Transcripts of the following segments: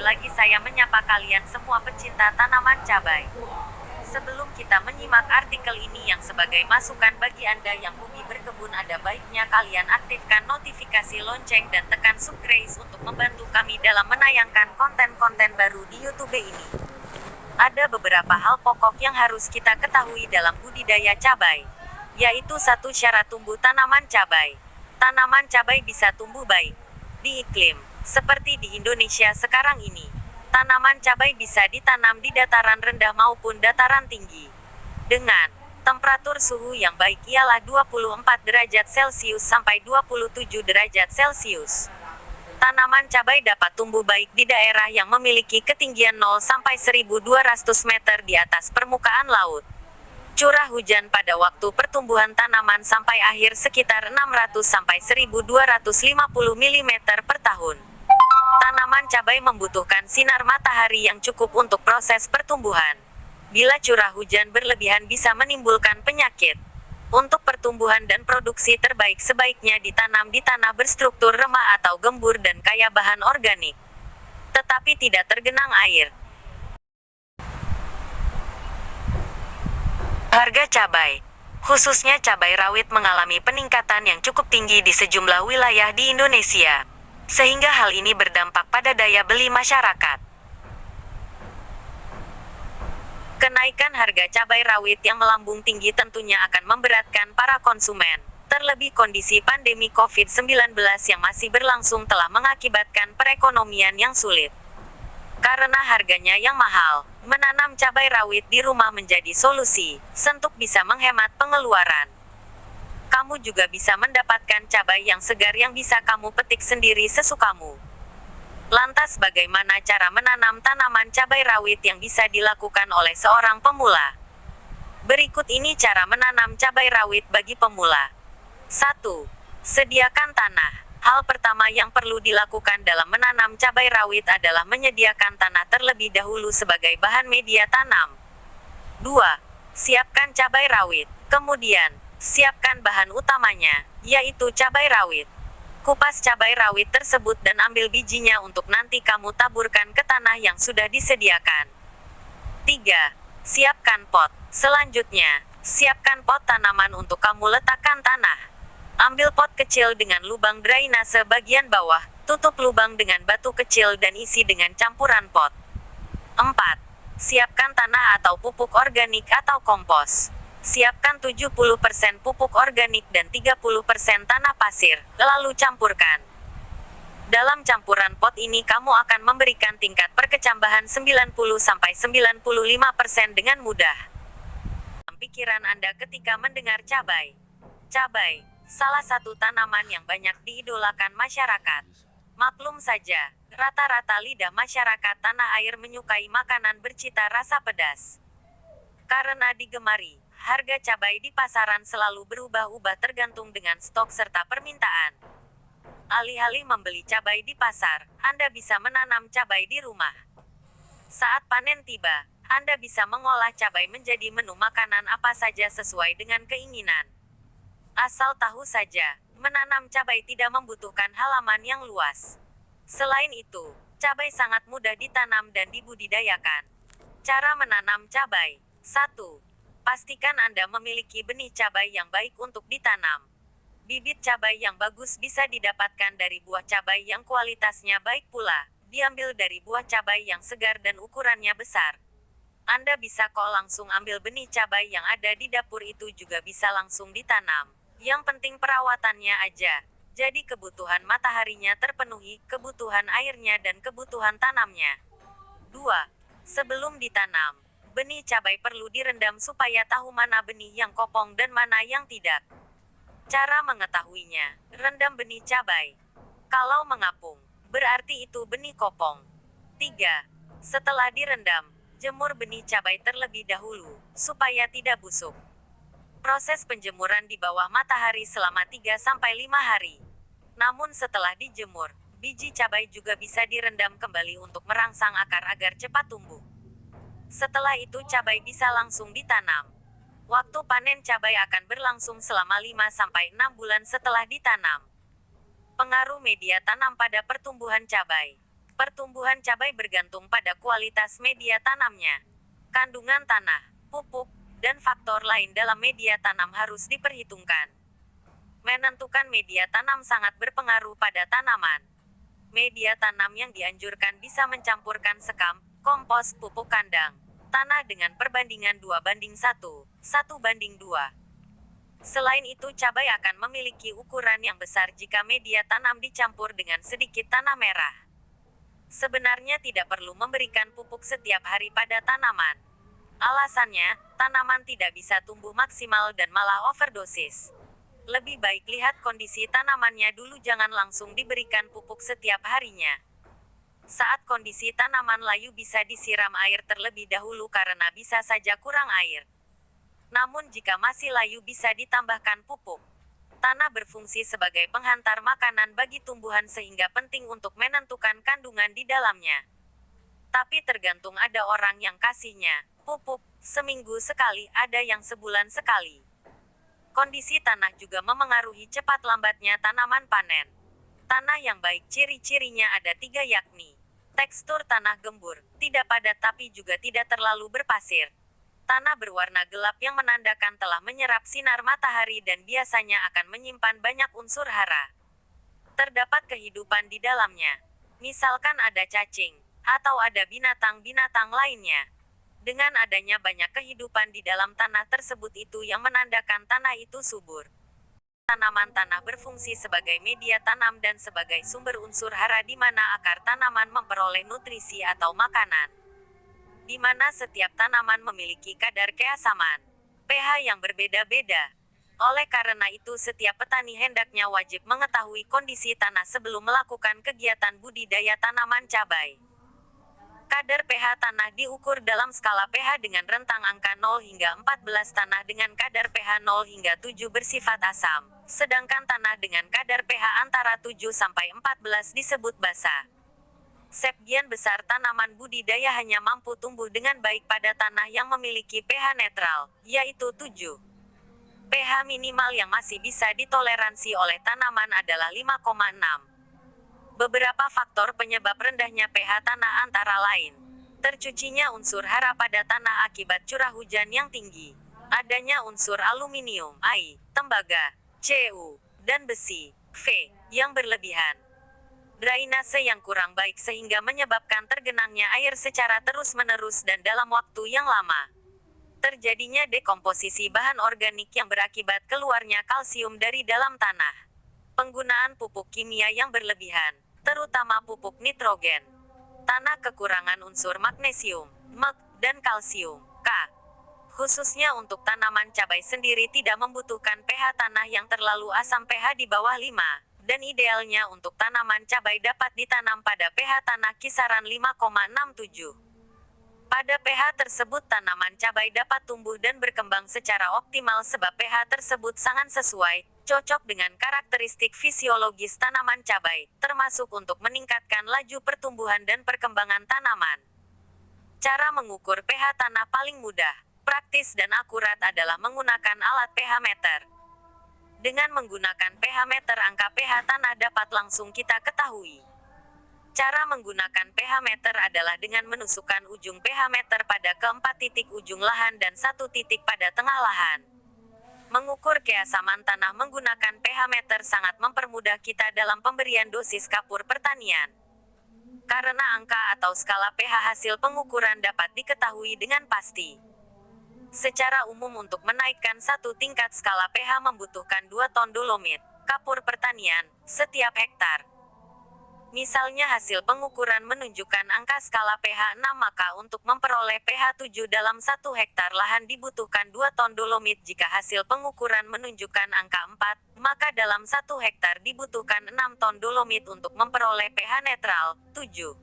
lagi saya menyapa kalian semua pecinta tanaman cabai. Sebelum kita menyimak artikel ini yang sebagai masukan bagi Anda yang hobi berkebun, ada baiknya kalian aktifkan notifikasi lonceng dan tekan subscribe untuk membantu kami dalam menayangkan konten-konten baru di YouTube ini. Ada beberapa hal pokok yang harus kita ketahui dalam budidaya cabai, yaitu satu syarat tumbuh tanaman cabai. Tanaman cabai bisa tumbuh baik di iklim seperti di Indonesia sekarang ini. Tanaman cabai bisa ditanam di dataran rendah maupun dataran tinggi. Dengan temperatur suhu yang baik ialah 24 derajat Celcius sampai 27 derajat Celcius. Tanaman cabai dapat tumbuh baik di daerah yang memiliki ketinggian 0 sampai 1200 meter di atas permukaan laut. Curah hujan pada waktu pertumbuhan tanaman sampai akhir sekitar 600 sampai 1250 mm per tahun. Tanaman cabai membutuhkan sinar matahari yang cukup untuk proses pertumbuhan. Bila curah hujan berlebihan bisa menimbulkan penyakit. Untuk pertumbuhan dan produksi terbaik sebaiknya ditanam di tanah berstruktur remah atau gembur dan kaya bahan organik, tetapi tidak tergenang air. Harga cabai, khususnya cabai rawit, mengalami peningkatan yang cukup tinggi di sejumlah wilayah di Indonesia, sehingga hal ini berdampak pada daya beli masyarakat. Kenaikan harga cabai rawit yang melambung tinggi tentunya akan memberatkan para konsumen. Terlebih kondisi pandemi COVID-19 yang masih berlangsung telah mengakibatkan perekonomian yang sulit. Karena harganya yang mahal, menanam cabai rawit di rumah menjadi solusi, untuk bisa menghemat pengeluaran. Kamu juga bisa mendapatkan cabai yang segar yang bisa kamu petik sendiri sesukamu. Lantas bagaimana cara menanam tanaman cabai rawit yang bisa dilakukan oleh seorang pemula? Berikut ini cara menanam cabai rawit bagi pemula. 1. Sediakan tanah. Hal pertama yang perlu dilakukan dalam menanam cabai rawit adalah menyediakan tanah terlebih dahulu sebagai bahan media tanam. 2. Siapkan cabai rawit. Kemudian, siapkan bahan utamanya, yaitu cabai rawit. Kupas cabai rawit tersebut dan ambil bijinya untuk nanti kamu taburkan ke tanah yang sudah disediakan. 3. Siapkan pot. Selanjutnya, siapkan pot tanaman untuk kamu letakkan tanah. Ambil pot kecil dengan lubang drainase bagian bawah, tutup lubang dengan batu kecil dan isi dengan campuran pot. 4. Siapkan tanah atau pupuk organik atau kompos. Siapkan 70% pupuk organik dan 30% tanah pasir, lalu campurkan. Dalam campuran pot ini kamu akan memberikan tingkat perkecambahan 90-95% dengan mudah. Pikiran Anda ketika mendengar cabai. Cabai, salah satu tanaman yang banyak diidolakan masyarakat. Maklum saja, rata-rata lidah masyarakat tanah air menyukai makanan bercita rasa pedas. Karena digemari, harga cabai di pasaran selalu berubah-ubah tergantung dengan stok serta permintaan. Alih-alih membeli cabai di pasar, Anda bisa menanam cabai di rumah. Saat panen tiba, Anda bisa mengolah cabai menjadi menu makanan apa saja sesuai dengan keinginan. Asal tahu saja, menanam cabai tidak membutuhkan halaman yang luas. Selain itu, cabai sangat mudah ditanam dan dibudidayakan. Cara menanam cabai. 1. Pastikan Anda memiliki benih cabai yang baik untuk ditanam. Bibit cabai yang bagus bisa didapatkan dari buah cabai yang kualitasnya baik pula. Diambil dari buah cabai yang segar dan ukurannya besar. Anda bisa kok langsung ambil benih cabai yang ada di dapur, itu juga bisa langsung ditanam. Yang penting perawatannya aja. Jadi kebutuhan mataharinya terpenuhi, kebutuhan airnya dan kebutuhan tanamnya. 2. Sebelum ditanam, benih cabai perlu direndam supaya tahu mana benih yang kopong dan mana yang tidak. Cara mengetahuinya, rendam benih cabai. Kalau mengapung, berarti itu benih kopong. 3. Setelah direndam, jemur benih cabai terlebih dahulu, supaya tidak busuk. Proses penjemuran di bawah matahari selama 3-5 hari. Namun setelah dijemur, biji cabai juga bisa direndam kembali untuk merangsang akar agar cepat tumbuh. Setelah itu cabai bisa langsung ditanam. Waktu panen cabai akan berlangsung selama 5-6 bulan setelah ditanam. Pengaruh media tanam pada pertumbuhan cabai. Pertumbuhan cabai bergantung pada kualitas media tanamnya. Kandungan tanah, pupuk, dan faktor lain dalam media tanam harus diperhitungkan. Menentukan media tanam sangat berpengaruh pada tanaman. Media tanam yang dianjurkan bisa mencampurkan sekam, kompos, pupuk kandang, tanah dengan perbandingan 2:1, 1:2. Selain itu, cabai akan memiliki ukuran yang besar jika media tanam dicampur dengan sedikit tanah merah. Sebenarnya tidak perlu memberikan pupuk setiap hari pada tanaman. Alasannya, tanaman tidak bisa tumbuh maksimal dan malah overdosis. Lebih baik lihat kondisi tanamannya dulu, jangan langsung diberikan pupuk setiap harinya. Saat kondisi tanaman layu bisa disiram air terlebih dahulu karena bisa saja kurang air. Namun jika masih layu bisa ditambahkan pupuk. Tanah berfungsi sebagai penghantar makanan bagi tumbuhan sehingga penting untuk menentukan kandungan di dalamnya. Tapi tergantung, ada orang yang kasihnya pupuk seminggu sekali, ada yang sebulan sekali. Kondisi tanah juga memengaruhi cepat lambatnya tanaman panen. Tanah yang baik ciri-cirinya ada 3, yakni tekstur tanah gembur, tidak padat tapi juga tidak terlalu berpasir. Tanah berwarna gelap yang menandakan telah menyerap sinar matahari dan biasanya akan menyimpan banyak unsur hara. Terdapat kehidupan di dalamnya. Misalkan ada cacing, atau ada binatang-binatang lainnya. Dengan adanya banyak kehidupan di dalam tanah tersebut, itu yang menandakan tanah itu subur. Tanaman tanah berfungsi sebagai media tanam dan sebagai sumber unsur hara di mana akar tanaman memperoleh nutrisi atau makanan. Di mana setiap tanaman memiliki kadar keasaman, pH yang berbeda-beda. Oleh karena itu, setiap petani hendaknya wajib mengetahui kondisi tanah sebelum melakukan kegiatan budidaya tanaman cabai. Kadar pH tanah diukur dalam skala pH dengan rentang angka 0 hingga 14. Tanah dengan kadar pH 0 hingga 7 bersifat asam, sedangkan tanah dengan kadar pH antara 7 sampai 14 disebut basa. Sebagian besar tanaman budidaya hanya mampu tumbuh dengan baik pada tanah yang memiliki pH netral, yaitu 7. pH minimal yang masih bisa ditoleransi oleh tanaman adalah 5,6. Beberapa faktor penyebab rendahnya pH tanah antara lain: tercucinya unsur hara pada tanah akibat curah hujan yang tinggi, adanya unsur aluminium, Ai, tembaga, Cu, dan besi, V, yang berlebihan, drainase yang kurang baik sehingga menyebabkan tergenangnya air secara terus-menerus dan dalam waktu yang lama, terjadinya dekomposisi bahan organik yang berakibat keluarnya kalsium dari dalam tanah, penggunaan pupuk kimia yang berlebihan, terutama pupuk nitrogen, tanah kekurangan unsur magnesium, Mg, dan kalsium, K. Khususnya untuk tanaman cabai sendiri tidak membutuhkan pH tanah yang terlalu asam, pH di bawah 5, dan idealnya untuk tanaman cabai dapat ditanam pada pH tanah kisaran 5,67. Pada pH tersebut tanaman cabai dapat tumbuh dan berkembang secara optimal sebab pH tersebut sangat sesuai, cocok dengan karakteristik fisiologis tanaman cabai, termasuk untuk meningkatkan laju pertumbuhan dan perkembangan tanaman. Cara mengukur pH tanah paling mudah, praktis dan akurat adalah menggunakan alat pH meter. Dengan menggunakan pH meter, angka pH tanah dapat langsung kita ketahui. Cara menggunakan pH meter adalah dengan menusukkan ujung pH meter pada keempat titik ujung lahan dan satu titik pada tengah lahan. Mengukur keasaman tanah menggunakan pH meter sangat mempermudah kita dalam pemberian dosis kapur pertanian. Karena angka atau skala pH hasil pengukuran dapat diketahui dengan pasti. Secara umum untuk menaikkan satu tingkat skala pH membutuhkan 2 ton dolomit, kapur pertanian, setiap hektar. Misalnya hasil pengukuran menunjukkan angka skala pH 6, maka untuk memperoleh pH 7 dalam 1 hektar lahan dibutuhkan 2 ton dolomit. Jika hasil pengukuran menunjukkan angka 4, maka dalam 1 hektar dibutuhkan 6 ton dolomit untuk memperoleh pH netral, 7.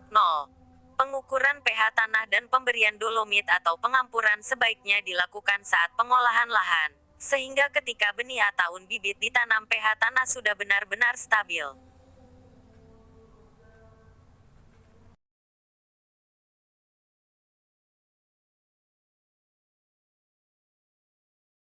0. Pengukuran pH tanah dan pemberian dolomit atau pengampuran sebaiknya dilakukan saat pengolahan lahan, sehingga ketika benih atau bibit ditanam pH tanah sudah benar-benar stabil.